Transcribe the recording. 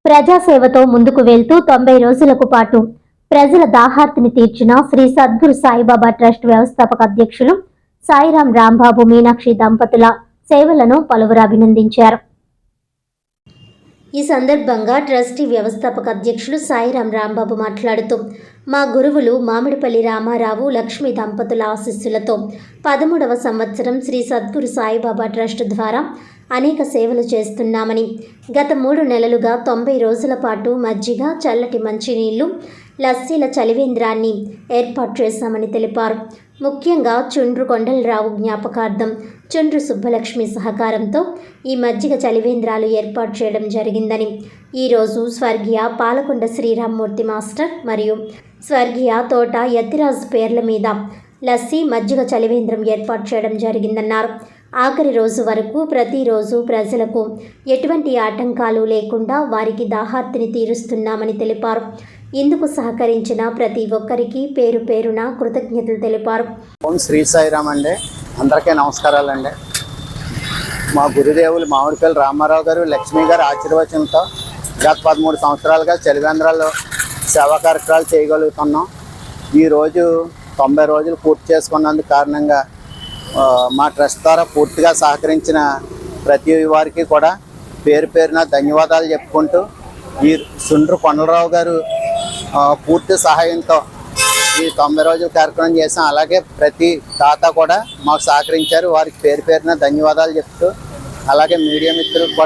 ప్రజాసేవతో ముందుకు వెళ్తూ 90 రోజులకు పాటు ప్రజల దాహార్తిని తీర్చిన శ్రీ సద్గురు సాయిబాబా ట్రస్ట్ వ్యవస్థాపక అధ్యక్షులు సాయిరాం రాంబాబు మీనాక్షి దంపతుల సేవలను పలువురు అభినందించారు. ఈ సందర్భంగా ట్రస్టీ వ్యవస్థాపక అధ్యక్షులు సాయిరాం రాంబాబు మాట్లాడుతూ, మా గురువులు మామిడిపల్లి రామారావు లక్ష్మి దంపతుల ఆశీస్సులతో 13వ సంవత్సరం శ్రీ సద్గురు సాయిబాబా ట్రస్ట్ ద్వారా అనేక సేవలు చేస్తున్నామని, గత 3 నెలలుగా 90 రోజుల పాటు మజ్జిగ, చల్లటి మంచినీళ్లు, లస్సీల చలివేంద్రాన్ని ఏర్పాటు చేశామని తెలిపారు. ముఖ్యంగా చుండ్రు కొండలరావు జ్ఞాపకార్థం చుండ్రు సుబ్బలక్ష్మి సహకారంతో ఈ మజ్జిగ చలివేంద్రాలు ఏర్పాటు చేయడం జరిగిందని, ఈరోజు స్వర్గీయ పాలకొండ శ్రీరామ్మూర్తి మాస్టర్ మరియు స్వర్గీయ తోట యతిరాజు పేర్ల మీద లస్సీ మజ్జిగ చలివేంద్రం ఏర్పాటు చేయడం జరిగిందన్నారు. ఆఖరి రోజు వరకు ప్రతిరోజు ప్రజలకు ఎటువంటి ఆటంకాలు లేకుండా వారికి దాహార్తిని తీరుస్తున్నామని తెలిపారు. ఇందుకు సహకరించిన ప్రతి ఒక్కరికి పేరు పేరున కృతజ్ఞతలు తెలిపారు. ఓం శ్రీ సాయిరామ్ అండి, అందరికీ నమస్కారాలండి. మా గురుదేవులు మామిడిపల్లి రామారావు గారు లక్ష్మి గారు ఆశీర్వచనంతో గత 13 సంవత్సరాలుగా చలివేంద్రాల్లో సేవా కార్యక్రమాలు చేయగలుగుతున్నాం. ఈరోజు 90 రోజులు పూర్తి చేసుకున్నందుకు కారణంగా మా ట్రస్ట్ ద్వారా పూర్తిగా సహకరించిన ప్రతి వారికి కూడా పేరు పేరున ధన్యవాదాలు చెప్పుకుంటూ, ఈ చుండ్రు కొండలరావు గారు పూర్తి సహాయంతో ఈ 90 రోజుల కార్యక్రమం చేసాం. అలాగే ప్రతి దాత కూడా మాకు సహకరించారు, వారికి పేరు పేరున ధన్యవాదాలు చెప్తూ, అలాగే మీడియా మిత్రులకు కూడా